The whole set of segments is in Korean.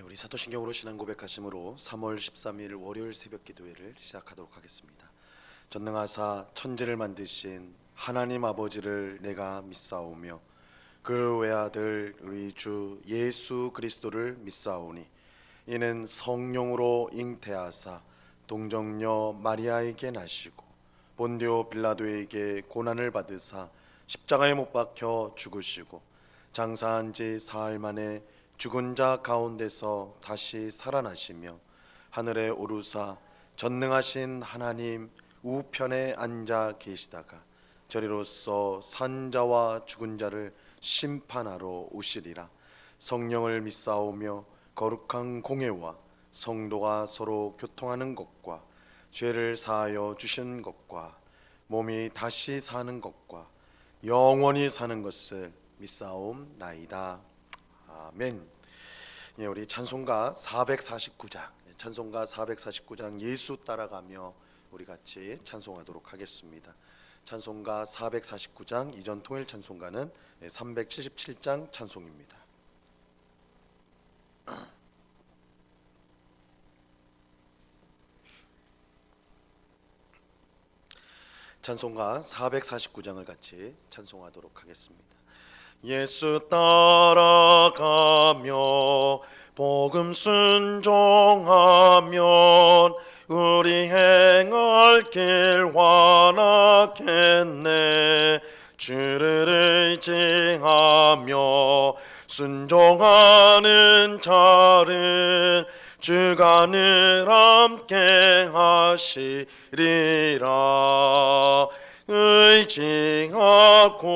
우리 사도신경으로 신앙 고백하심으로 3월 13일 월요일 새벽 기도회를 시작하도록 하겠습니다. 전능하사 천지를 만드신 하나님 아버지를 내가 믿사오며 그 외아들 우리 주 예수 그리스도를 믿사오니 이는 성령으로 잉태하사 동정녀 마리아에게 나시고 본디오 빌라도에게 고난을 받으사 십자가에 못 박혀 죽으시고 장사한 지 사흘 만에 죽은 자 가운데서 다시 살아나시며 하늘에 오르사 전능하신 하나님 우편에 앉아 계시다가 저리로서 산 자와 죽은 자를 심판하러 오시리라. 성령을 믿사오며 거룩한 공회와 성도가 서로 교통하는 것과 죄를 사하여 주신 것과 몸이 다시 사는 것과 영원히 사는 것을 믿사옵나이다. 아멘. 예, 우리 찬송가 449장 예수 따라가며 우리 같이 찬송하도록 하겠습니다. 찬송가 449장 이전 통일 찬송가는 377장 찬송입니다. 찬송가 449장을 같이 찬송하도록 하겠습니다. 예수 따라가며 복음 순종하면 우리 행할 길 환하겠네. 주를 의지하며 순종하는 자를 주가 늘 함께 하시리라. 의지하고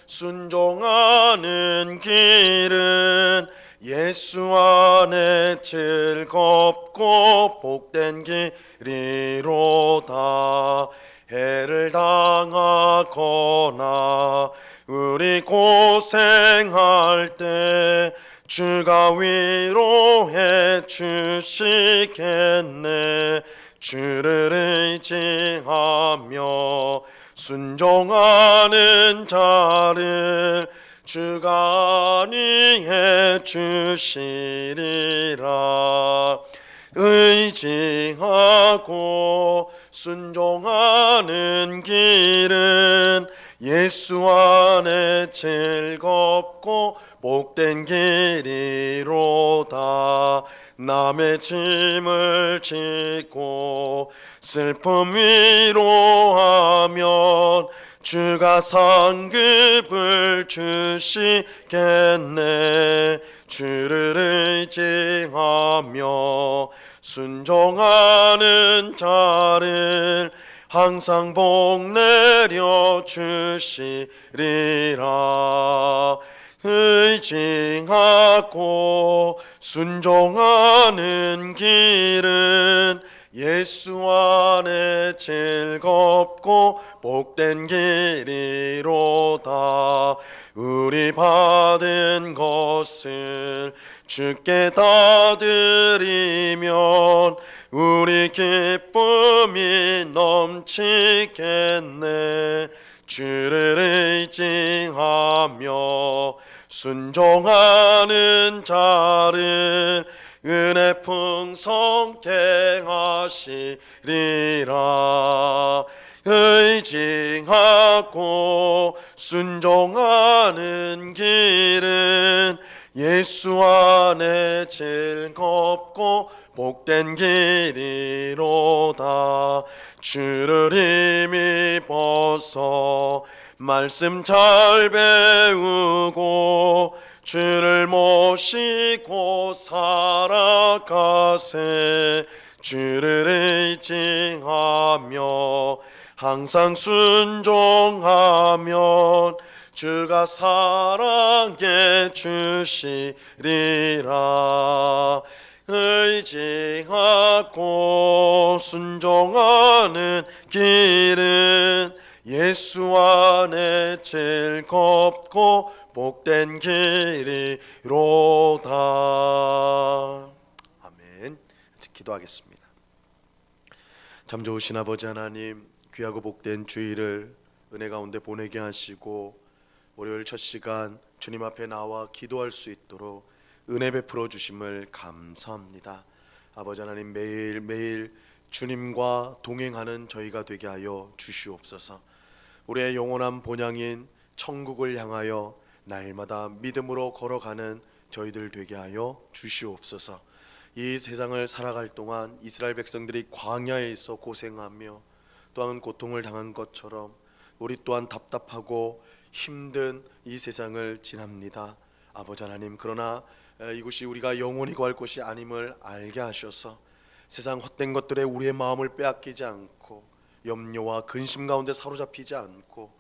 순종하는 길은 예수 안에 즐겁고 복된 길이로다. 해를 당하거나 우리 고생할 때 주가 위로해 주시겠네. 주를 의지하며 순종하는 자를 주가 안위해 주시리라. 의지하고 순종하는 길은 예수 안에 즐겁고 복된 길이로다. 남의 짐을 지고 슬픔 위로하면 주가 상급을 주시겠네. 주를 의지하며 순종하는 자를 항상 복 내려 주시리라. 의지하고 순종하는 길은 예수 안에 즐겁고 복된 길이로다. 우리 받은 것을 주께 다 드리면 우리 기쁨이 넘치겠네. 주를 의지하며 순종하는 자를 은혜 풍성케 하시리라. 의지하고 순종하는 길은 예수 안에 즐겁고 복된 길이로다. 주를 힘입어서 말씀 잘 배우고 주를 모시고 살아가세. 주를 의지하며 항상 순종하면 주가 사랑해 주시리라. 의지하고 순종하는 길은 예수 안에 즐겁고 복된 길이로다. 아멘. 기도하겠습니다. 참 좋으신 아버지 하나님, 귀하고 복된 주일을 은혜 가운데 보내게 하시고 월요일 첫 시간 주님 앞에 나와 기도할 수 있도록 은혜 베풀어 주심을 감사합니다. 아버지 하나님, 매일매일 주님과 동행하는 저희가 되게 하여 주시옵소서. 우리의 영원한 본향인 천국을 향하여 날마다 믿음으로 걸어가는 저희들 되게 하여 주시옵소서. 이 세상을 살아갈 동안 이스라엘 백성들이 광야에서 고생하며 또한 고통을 당한 것처럼 우리 또한 답답하고 힘든 이 세상을 지납니다. 아버지 하나님, 그러나 이곳이 우리가 영원히 거할 곳이 아님을 알게 하셔서 세상 헛된 것들에 우리의 마음을 빼앗기지 않고 염려와 근심 가운데 사로잡히지 않고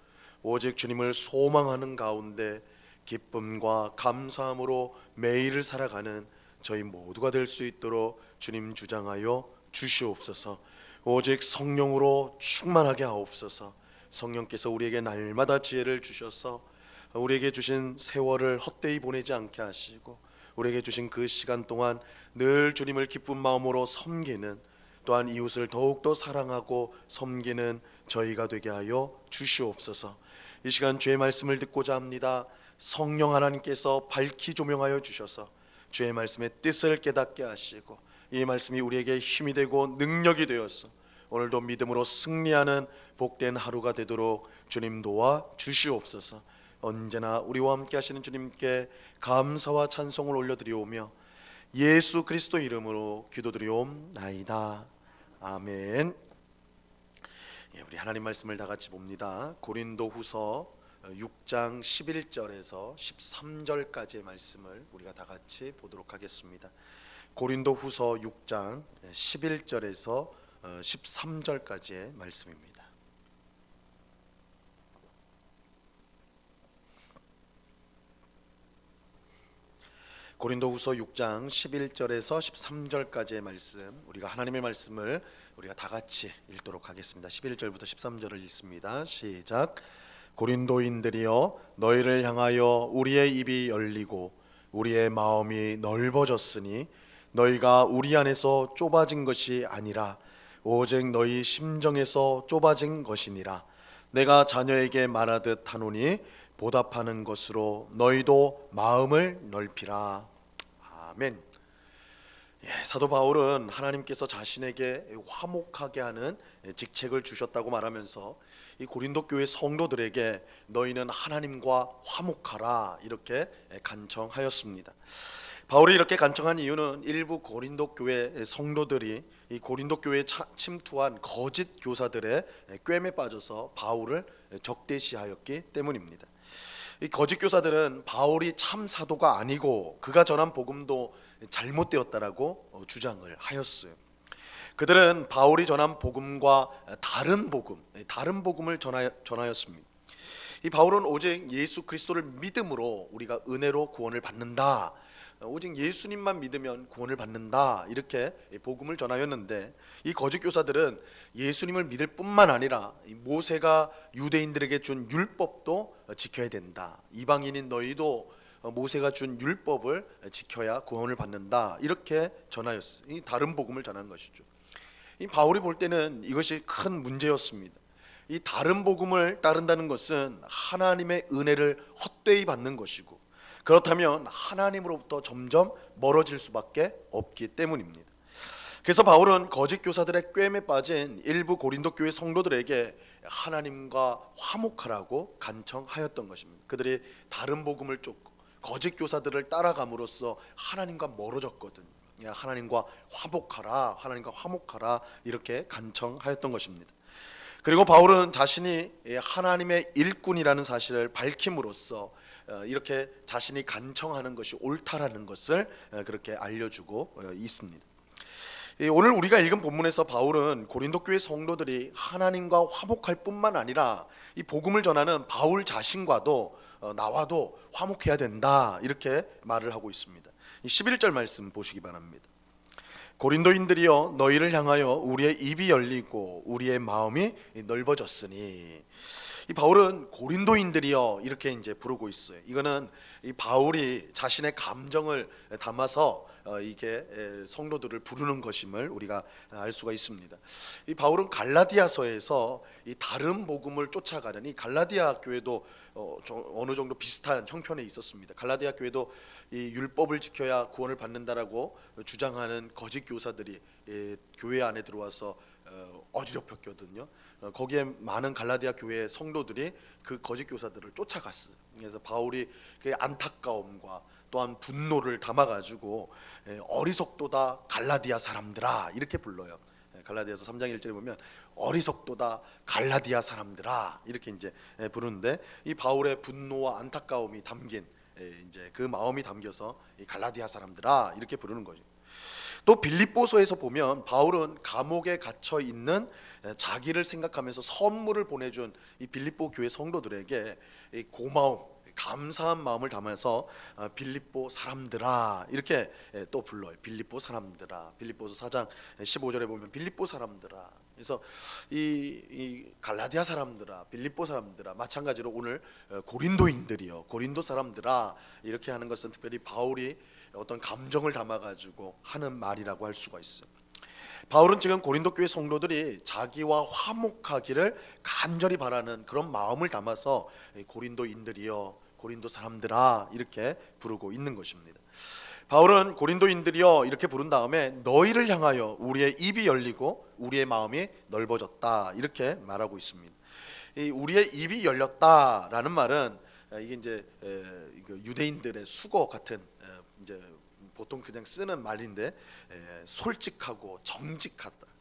오직 주님을 소망하는 가운데 기쁨과 감사함으로 매일을 살아가는 저희 모두가 될 수 있도록 주님 주장하여 주시옵소서. 오직 성령으로 충만하게 하옵소서. 성령께서 우리에게 날마다 지혜를 주셔서 우리에게 주신 세월을 헛되이 보내지 않게 하시고 우리에게 주신 그 시간 동안 늘 주님을 기쁜 마음으로 섬기는, 또한 이웃을 더욱더 사랑하고 섬기는 저희가 되게 하여 주시옵소서. 이 시간 주의 말씀을 듣고자 합니다. 성령 하나님께서 밝히 조명하여 주셔서 주의 말씀의 뜻을 깨닫게 하시고 이 말씀이 우리에게 힘이 되고 능력이 되어서 오늘도 믿음으로 승리하는 복된 하루가 되도록 주님 도와 주시옵소서. 언제나 우리와 함께 하시는 주님께 감사와 찬송을 올려드리오며 예수 그리스도 이름으로 기도드리옵나이다. 아멘. 우리 하나님 말씀을 다 같이 봅니다. 고린도후서 6장 11절에서 13절까지의 말씀을 우리가 다 같이 보도록 하겠습니다. 고린도후서 6장 11절에서 13절까지의 말씀입니다. 고린도후서 6장 11절에서 13절까지의 말씀, 우리가 하나님의 말씀을 우리가 다 같이 읽도록 하겠습니다. 11절부터 13절을 읽습니다. 시작. 고린도인들이여, 너희를 향하여 우리의 입이 열리고 우리의 마음이 넓어졌으니 너희가 우리 안에서 좁아진 것이 아니라 오직 너희 심정에서 좁아진 것이니라. 내가 자녀에게 말하듯 하노니 보답하는 것으로 너희도 마음을 넓히라. 아멘. 사도 바울은 하나님께서 자신에게 화목하게 하는 직책을 주셨다고 말하면서 이 고린도 교회 성도들에게 너희는 하나님과 화목하라 이렇게 간청하였습니다. 바울이 이렇게 간청한 이유는 일부 고린도 교회 성도들이 이 고린도 교회에 침투한 거짓 교사들의 꿰매 빠져서 바울을 적대시하였기 때문입니다. 이 거짓 교사들은 바울이 참 사도가 아니고 그가 전한 복음도 잘못되었다라고 주장을 하였어요. 그들은 바울이 전한 복음과 다른 복음을 전하였습니다. 이 바울은 오직 예수 그리스도를 믿음으로 우리가 은혜로 구원을 받는다, 오직 예수님만 믿으면 구원을 받는다, 이렇게 복음을 전하였는데 이 거짓 교사들은 예수님을 믿을 뿐만 아니라 모세가 유대인들에게 준 율법도 지켜야 된다, 이방인인 너희도 모세가 준 율법을 지켜야 구원을 받는다, 이렇게 전하였어요. 이 다른 복음을 전한 것이죠. 이 바울이 볼 때는 이것이 큰 문제였습니다. 이 다른 복음을 따른다는 것은 하나님의 은혜를 헛되이 받는 것이고, 그렇다면 하나님으로부터 점점 멀어질 수밖에 없기 때문입니다. 그래서 바울은 거짓 교사들의 꿰매 빠진 일부 고린도 교회 성도들에게 하나님과 화목하라고 간청하였던 것입니다. 그들이 다른 복음을 쫓고 거짓 교사들을 따라감으로써 하나님과 멀어졌거든요. 하나님과 화목하라 이렇게 간청하였던 것입니다. 그리고 바울은 자신이 하나님의 일꾼이라는 사실을 밝힘으로써 이렇게 자신이 간청하는 것이 옳다라는 것을 그렇게 알려주고 있습니다. 오늘 우리가 읽은 본문에서 바울은 고린도 교회 성도들이 하나님과 화목할 뿐만 아니라 이 복음을 전하는 바울 자신과도 나와도 화목해야 된다, 이렇게 말을 하고 있습니다. 11절 말씀 보시기 바랍니다. 고린도인들이여, 너희를 향하여 우리의 입이 열리고 우리의 마음이 넓어졌으니. 이 바울은 고린도인들이여 이렇게 이제 부르고 있어요. 이거는 이 바울이 자신의 감정을 담아서 이게 성도들을 부르는 것임을 우리가 알 수가 있습니다. 이 바울은 갈라디아서에서 이 다른 복음을 쫓아가는 이 갈라디아 교회도 어느 정도 비슷한 형편에 있었습니다. 갈라디아 교회도 이 율법을 지켜야 구원을 받는다라고 주장하는 거짓 교사들이 교회 안에 들어와서 어지럽혔거든요. 거기에 많은 갈라디아 교회 성도들이 그 거짓 교사들을 쫓아갔어요. 그래서 바울이 그 안타까움과 또한 분노를 담아가지고 어리석도다 갈라디아 사람들아 이렇게 불러요. 갈라디아서 3장 1절에 보면 어리석도다 갈라디아 사람들아 이렇게 이제 부르는데 이 바울의 분노와 안타까움이 담긴 이제 그 마음이 담겨서 이 갈라디아 사람들아 이렇게 부르는 거죠. 또 빌립보서에서 보면 바울은 감옥에 갇혀 있는 자기를 생각하면서 선물을 보내준 이 빌립보 교회 성도들에게 이 고마움, 감사한 마음을 담아서 빌립보 사람들아 이렇게 또 불러요. 빌립보 사람들아. 빌립보서 4장 15절에 보면 빌립보 사람들아. 그래서 이 갈라디아 사람들아, 빌립보 사람들아, 마찬가지로 오늘 고린도인들이요, 고린도 사람들아 이렇게 하는 것은 특별히 바울이 어떤 감정을 담아가지고 하는 말이라고 할 수가 있어요. 바울은 지금 고린도 교회 성도들이 자기와 화목하기를 간절히 바라는 그런 마음을 담아서 고린도인들이여, 고린도 사람들아 이렇게 부르고 있는 것입니다. 바울은 고린도인들이여 이렇게 부른 다음에 너희를 향하여 우리의 입이 열리고 우리의 마음이 넓어졌다 이렇게 말하고 있습니다. 이 우리의 입이 열렸다라는 말은 이게 이제 유대인들의 수거 같은 이제 보통 그냥 쓰는 말인데 솔직하고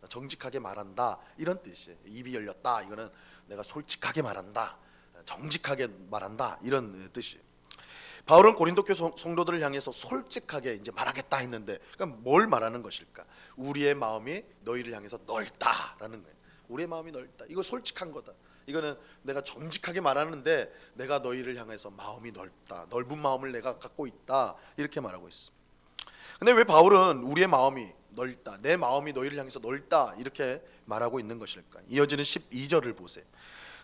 정직하게 말한다 이런 뜻이에요. 입이 열렸다 이거는 내가 솔직하게 말한다, 정직하게 말한다 이런 뜻이에요. 바울은 고린도 교회 성도들을 향해서 솔직하게 이제 말하겠다 했는데 그러니까 뭘 말하는 것일까? 우리의 마음이 너희를 향해서 넓다라는 거예요. 우리의 마음이 넓다. 이거 솔직한 거다. 이거는 내가 정직하게 말하는데 내가 너희를 향해서 마음이 넓다. 넓은 마음을 내가 갖고 있다. 이렇게 말하고 있어. 근데 왜 바울은 우리의 마음이 넓다, 내 마음이 너희를 향해서 넓다 이렇게 말하고 있는 것일까? 이어지는 12절을 보세요.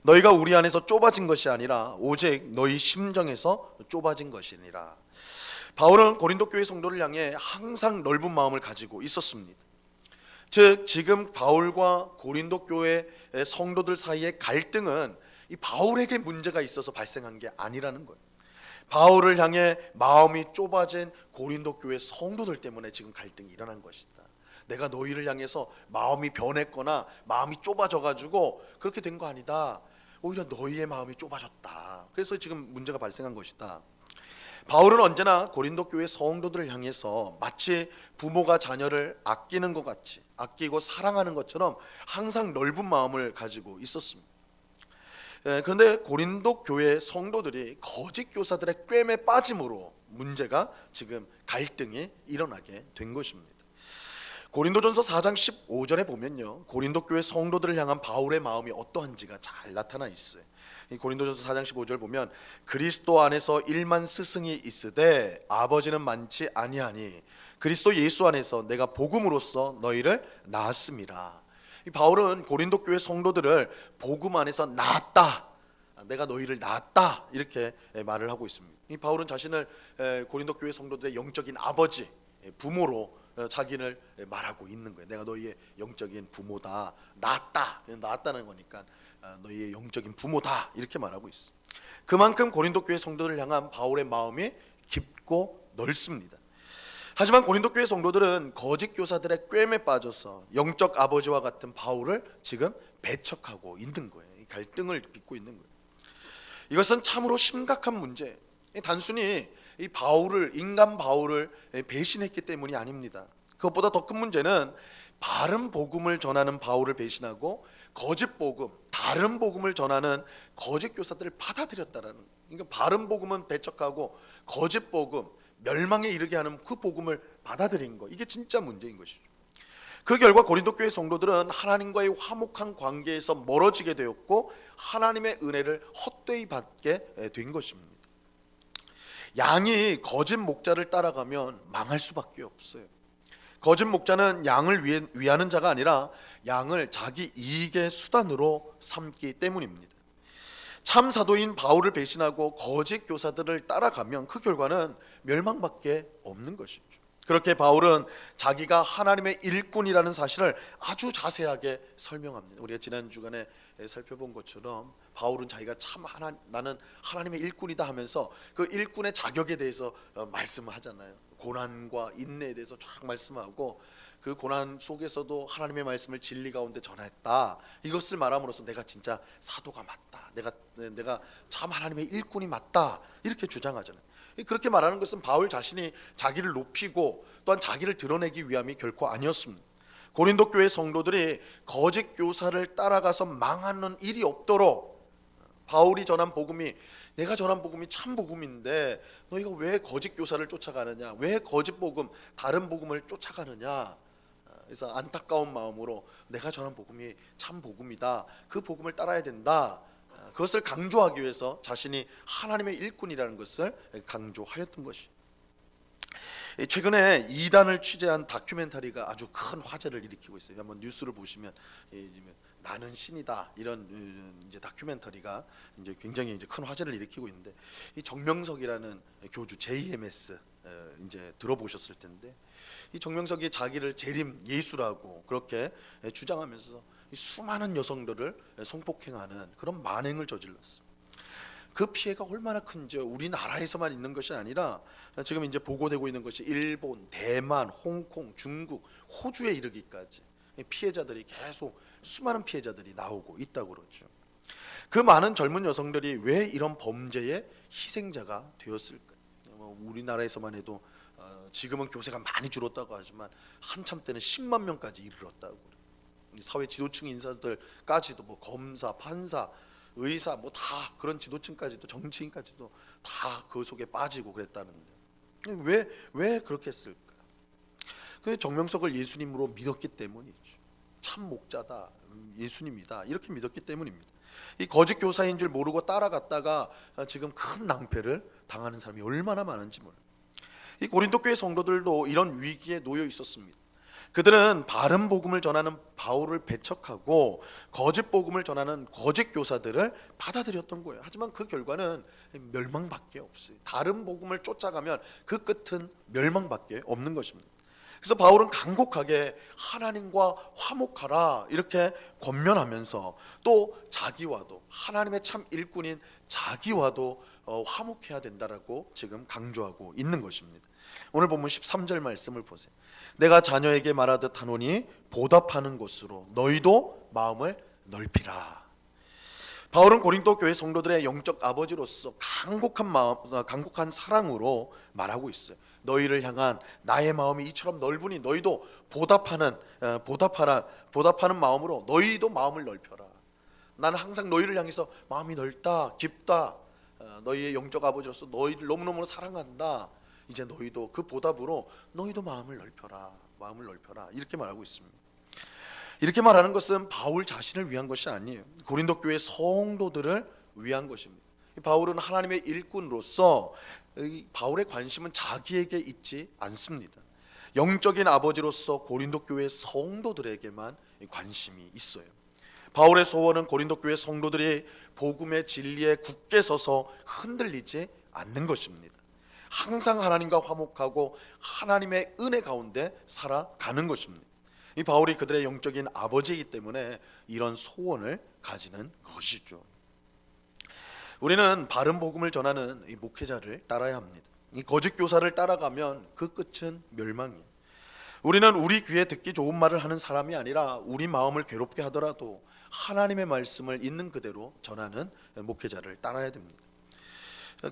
너희가 우리 안에서 좁아진 것이 아니라 오직 너희 심정에서 좁아진 것이니라. 바울은 고린도 교회 성도를 향해 항상 넓은 마음을 가지고 있었습니다. 즉 지금 바울과 고린도 교회 성도들 사이의 갈등은 이 바울에게 문제가 있어서 발생한 게 아니라는 거예요. 바울을 향해 마음이 좁아진 고린도 교회 성도들 때문에 지금 갈등이 일어난 것이다. 내가 너희를 향해서 마음이 변했거나 마음이 좁아져가지고 그렇게 된 거 아니다. 오히려 너희의 마음이 좁아졌다. 그래서 지금 문제가 발생한 것이다. 바울은 언제나 고린도 교회 성도들을 향해서 마치 부모가 자녀를 아끼는 것 같이 아끼고 사랑하는 것처럼 항상 넓은 마음을 가지고 있었습니다. 그런데 고린도 교회 성도들이 거짓 교사들의 꿰매 빠짐으로 문제가 지금 갈등이 일어나게 된 것입니다. 고린도전서 4장 15절에 보면요, 고린도 교회 성도들을 향한 바울의 마음이 어떠한지가 잘 나타나 있어요. 이 고린도전서 4장 15절 보면 그리스도 안에서 일만 스승이 있으되 아버지는 많지 아니하니 그리스도 예수 안에서 내가 복음으로써 너희를 낳았음이라. 이 바울은 고린도 교회 성도들을 복음 안에서 낳았다, 내가 너희를 낳았다 이렇게 말을 하고 있습니다. 이 바울은 자신을 고린도 교회 성도들의 영적인 아버지, 부모로 자기를 말하고 있는 거예요. 내가 너희의 영적인 부모다, 낳았다는 거니까 너희의 영적인 부모다 이렇게 말하고 있어. 그만큼 고린도 교회 성도들을 향한 바울의 마음이 깊고 넓습니다. 하지만 고린도 교회 성도들은 거짓 교사들의 꿰매 빠져서 영적 아버지와 같은 바울을 지금 배척하고 있는 거예요. 갈등을 빚고 있는 거예요. 이것은 참으로 심각한 문제예요. 단순히 이 바울을, 인간 바울을 배신했기 때문이 아닙니다. 그것보다 더 큰 문제는 바른 복음을 전하는 바울을 배신하고 거짓 복음, 다른 복음을 전하는 거짓 교사들을 받아들였다라는 거예요. 그러니까 바른 복음은 배척하고 거짓 복음, 멸망에 이르게 하는 그 복음을 받아들인 거, 이게 진짜 문제인 것이죠. 그 결과 고린도 교회 성도들은 하나님과의 화목한 관계에서 멀어지게 되었고 하나님의 은혜를 헛되이 받게 된 것입니다. 양이 거짓 목자를 따라가면 망할 수밖에 없어요. 거짓 목자는 양을 위하는 자가 아니라 양을 자기 이익의 수단으로 삼기 때문입니다. 참 사도인 바울을 배신하고 거짓 교사들을 따라가면 그 결과는 멸망밖에 없는 것이죠. 그렇게 바울은 자기가 하나님의 일꾼이라는 사실을 아주 자세하게 설명합니다. 우리가 지난 주간에 살펴본 것처럼 바울은 자기가 나는 하나님의 일꾼이다 하면서 그 일꾼의 자격에 대해서 말씀을 하잖아요. 고난과 인내에 대해서 쫙 말씀하고 그 고난 속에서도 하나님의 말씀을 진리 가운데 전했다. 이것을 말함으로써 내가 진짜 사도가 맞다. 내가 참 하나님의 일꾼이 맞다. 이렇게 주장하잖아요. 그렇게 말하는 것은 바울 자신이 자기를 높이고 또한 자기를 드러내기 위함이 결코 아니었습니다. 고린도 교회 성도들이 거짓 교사를 따라가서 망하는 일이 없도록 바울이 전한 복음이, 내가 전한 복음이 참 복음인데 너희가 왜 거짓 교사를 쫓아가느냐, 왜 거짓 복음, 다른 복음을 쫓아가느냐. 그래서 안타까운 마음으로 내가 전한 복음이 참 복음이다, 그 복음을 따라야 된다, 그것을 강조하기 위해서 자신이 하나님의 일꾼이라는 것을 강조하였던 것이. 최근에 이단을 취재한 다큐멘터리가 아주 큰 화제를 일으키고 있어요. 한번 뉴스를 보시면 나는 신이다, 이런 이제 다큐멘터리가 이제 굉장히 이제 큰 화제를 일으키고 있는데, 이 정명석이라는 교주 JMS 이제 들어보셨을 텐데, 이 정명석이 자기를 재림 예수라고 그렇게 주장하면서 수많은 여성들을 성폭행하는 그런 만행을 저질렀어요. 그 피해가 얼마나 큰지 우리나라에서만 있는 것이 아니라 지금 이제 보고되고 있는 것이 일본, 대만, 홍콩, 중국, 호주에 이르기까지 피해자들이 계속, 수많은 피해자들이 나오고 있다고 그러죠. 그 많은 젊은 여성들이 왜 이런 범죄의 희생자가 되었을까? 우리나라에서만 해도 지금은 교세가 많이 줄었다고 하지만 한참 때는 10만 명까지 이르렀다고 그래요. 사회 지도층 인사들까지도 뭐 검사, 판사, 의사 뭐 다 그런 지도층까지도, 정치인까지도 다 그 속에 빠지고 그랬다는데 왜 그렇게 했을까? 그 정명석을 예수님으로 믿었기 때문이죠. 참 목자다, 예수님이다, 이렇게 믿었기 때문입니다. 이 거짓 교사인 줄 모르고 따라갔다가 지금 큰 낭패를 당하는 사람이 얼마나 많은지 몰라요. 이 고린도 교회 성도들도 이런 위기에 놓여 있었습니다. 그들은 바른 복음을 전하는 바울을 배척하고 거짓 복음을 전하는 거짓 교사들을 받아들였던 거예요. 하지만 그 결과는 멸망밖에 없어요. 다른 복음을 쫓아가면 그 끝은 멸망밖에 없는 것입니다. 그래서 바울은 간곡하게 하나님과 화목하라 이렇게 권면하면서 또 자기와도, 하나님의 참 일꾼인 자기와도 화목해야 된다라고 지금 강조하고 있는 것입니다. 오늘 본문 13절 말씀을 보세요. 내가 자녀에게 말하듯 하노니 보답하는 곳으로 너희도 마음을 넓히라. 바울은 고린도 교회 성도들의 영적 아버지로서 간곡한 사랑으로 말하고 있어요. 너희를 향한 나의 마음이 이처럼 넓으니 너희도 보답하는 마음으로 너희도 마음을 넓혀라. 나는 항상 너희를 향해서 마음이 넓다, 깊다, 너희의 영적 아버지로서 너희를 너무너무 사랑한다. 이제 너희도 그 보답으로 너희도 마음을 넓혀라, 이렇게 말하고 있습니다. 이렇게 말하는 것은 바울 자신을 위한 것이 아니에요. 고린도 교회 성도들을 위한 것입니다. 바울은 하나님의 일꾼으로서 바울의 관심은 자기에게 있지 않습니다. 영적인 아버지로서 고린도 교회 성도들에게만 관심이 있어요. 바울의 소원은 고린도 교회 성도들이 복음의 진리에 굳게 서서 흔들리지 않는 것입니다. 항상 하나님과 화목하고 하나님의 은혜 가운데 살아가는 것입니다. 이 바울이 그들의 영적인 아버지이기 때문에 이런 소원을 가지는 것이죠. 우리는 바른 복음을 전하는 이 목회자를 따라야 합니다. 이 거짓 교사를 따라가면 그 끝은 멸망이에요. 우리는 우리 귀에 듣기 좋은 말을 하는 사람이 아니라 우리 마음을 괴롭게 하더라도 하나님의 말씀을 있는 그대로 전하는 목회자를 따라야 됩니다.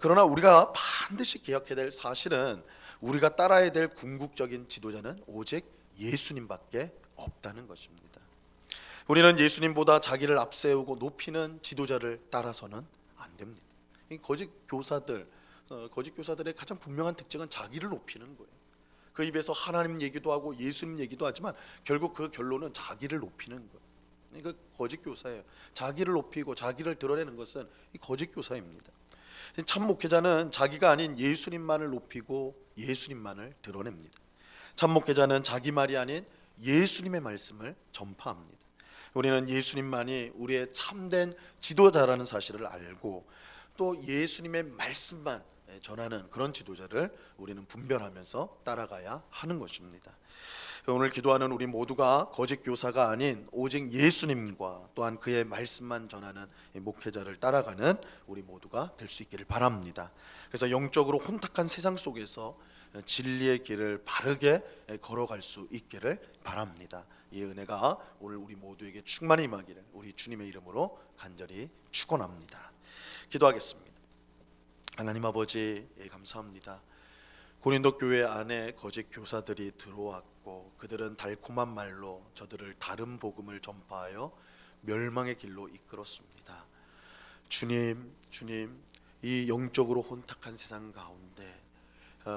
그러나 우리가 반드시 기억해야 될 사실은 우리가 따라야 될 궁극적인 지도자는 오직 예수님밖에 없다는 것입니다. 우리는 예수님보다 자기를 앞세우고 높이는 지도자를 따라서는 안 됩니다. 이 거짓 교사들의 가장 분명한 특징은 자기를 높이는 거예요. 그 입에서 하나님 얘기도 하고 예수님 얘기도 하지만 결국 그 결론은 자기를 높이는 거예요. 그 거짓 교사예요. 자기를 높이고 자기를 드러내는 것은 이 거짓 교사입니다. 참 목회자는 자기가 아닌 예수님만을 높이고 예수님만을 드러냅니다. 참 목회자는 자기 말이 아닌 예수님의 말씀을 전파합니다. 우리는 예수님만이 우리의 참된 지도자라는 사실을 알고 또 예수님의 말씀만 전하는 그런 지도자를 우리는 분별하면서 따라가야 하는 것입니다. 오늘 기도하는 우리 모두가 거짓 교사가 아닌 오직 예수님과 또한 그의 말씀만 전하는 목회자를 따라가는 우리 모두가 될 수 있기를 바랍니다. 그래서 영적으로 혼탁한 세상 속에서 진리의 길을 바르게 걸어갈 수 있기를 바랍니다. 이 은혜가 오늘 우리 모두에게 충만히 임하기를 우리 주님의 이름으로 간절히 축원합니다. 기도하겠습니다. 하나님 아버지, 감사합니다. 고린도 교회 안에 거짓 교사들이 들어왔고 그들은 달콤한 말로 저들을 다른 복음을 전파하여 멸망의 길로 이끌었습니다. 주님, 이 영적으로 혼탁한 세상 가운데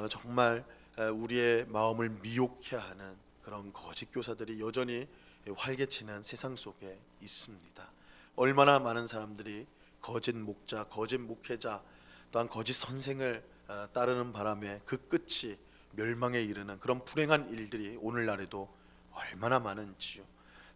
정말 우리의 마음을 미혹해 하는 그런 거짓 교사들이 여전히 활개치는 세상 속에 있습니다. 얼마나 많은 사람들이 거짓 목자, 거짓 목회자, 또한 거짓 선생을 따르는 바람에 그 끝이 멸망에 이르는 그런 불행한 일들이 오늘날에도 얼마나 많은지요.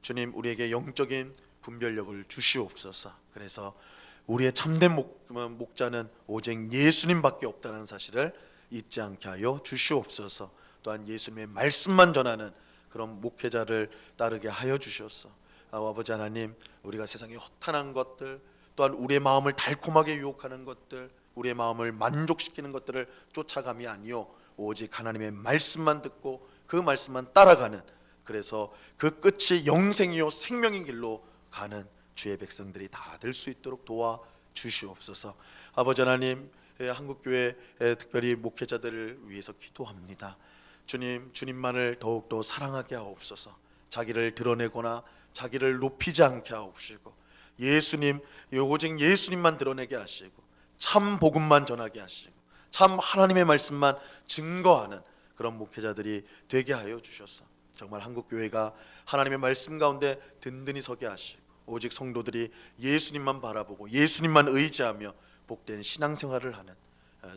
주님, 우리에게 영적인 분별력을 주시옵소서. 그래서 우리의 참된 목자는 오직 예수님밖에 없다는 사실을 잊지 않게 하여 주시옵소서. 또한 예수님의 말씀만 전하는 그런 목회자를 따르게 하여 주시옵소서. 아버지 하나님, 우리가 세상의 허탄한 것들, 또한 우리의 마음을 달콤하게 유혹하는 것들, 우리의 마음을 만족시키는 것들을 쫓아감이 아니요 오직 하나님의 말씀만 듣고 그 말씀만 따라가는, 그래서 그 끝이 영생이요 생명인 길로 가는 주의 백성들이 다 될 수 있도록 도와 주시옵소서. 아버지 하나님, 한국교회 특별히 목회자들을 위해서 기도합니다. 주님만을 더욱더 사랑하게 하옵소서. 자기를 드러내거나 자기를 높이지 않게 하옵시고 예수님, 오직 예수님만 드러내게 하시고 참 복음만 전하게 하시고 참 하나님의 말씀만 증거하는 그런 목회자들이 되게 하여 주셔서 정말 한국교회가 하나님의 말씀 가운데 든든히 서게 하시고 오직 성도들이 예수님만 바라보고 예수님만 의지하며 복된 신앙생활을 하는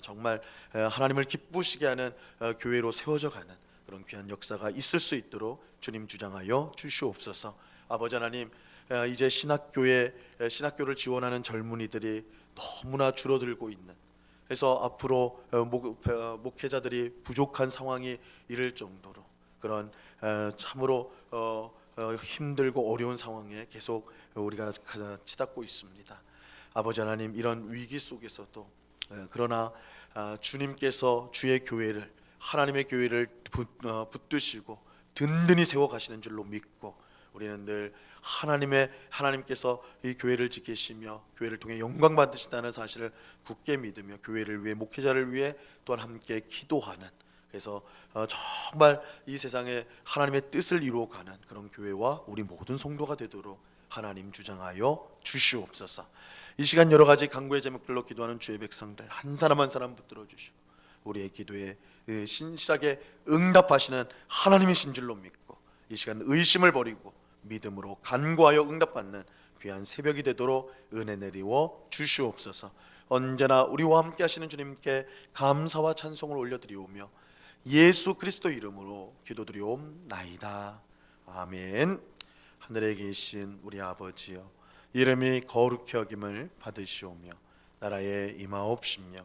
정말 하나님을 기쁘시게 하는 교회로 세워져 가는 그런 귀한 역사가 있을 수 있도록 주님 주장하여 주시옵소서. 아버지 하나님, 이제 신학교를 지원하는 젊은이들이 너무나 줄어들고 있는, 그래서 앞으로 목회자들이 부족한 상황이 이를 정도로 그런 참으로 힘들고 어려운 상황에 계속 우리가 치닫고 있습니다. 아버지 하나님, 이런 위기 속에서도 그러나 주님께서 주의 교회를, 하나님의 교회를 붙드시고 든든히 세워 가시는 줄로 믿고 우리는 늘 하나님께서 이 교회를 지키시며 교회를 통해 영광 받으신다는 사실을 굳게 믿으며 교회를 위해, 목회자를 위해 또한 함께 기도하는, 그래서 정말 이 세상에 하나님의 뜻을 이루어가는 그런 교회와 우리 모든 성도가 되도록 하나님 주장하여 주시옵소서. 이 시간 여러 가지 간구의 제목들로 기도하는 주의 백성들 한 사람 한 사람 붙들어 주시고 우리의 기도에 신실하게 응답하시는 하나님이신 줄로 믿고 이 시간 의심을 버리고 믿음으로 간구하여 응답받는 귀한 새벽이 되도록 은혜 내리워 주시옵소서. 언제나 우리와 함께 하시는 주님께 감사와 찬송을 올려드리오며 예수 그리스도 이름으로 기도드리옵나이다. 아멘. 하늘에 계신 우리 아버지여, 이름이 거룩히 여김을 받으시오며 나라에 임하옵시며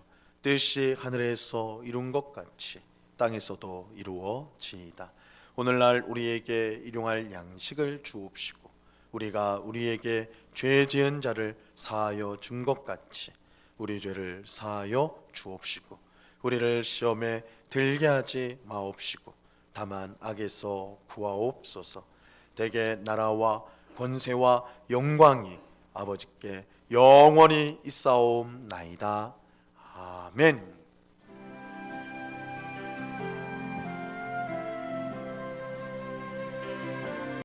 뜻이 하늘에서 이룬 것 같이 땅에서도 이루어지이다. 오늘날 우리에게 일용할 양식을 주옵시고 우리가 우리에게 죄 지은 자를 사하여 준 것 같이 우리 죄를 사하여 주옵시고 우리를 시험에 들게 하지 마옵시고 다만 악에서 구하옵소서. 대개 나라와 권세와 영광이 아버지께 영원히 있사옵나이다. 아멘.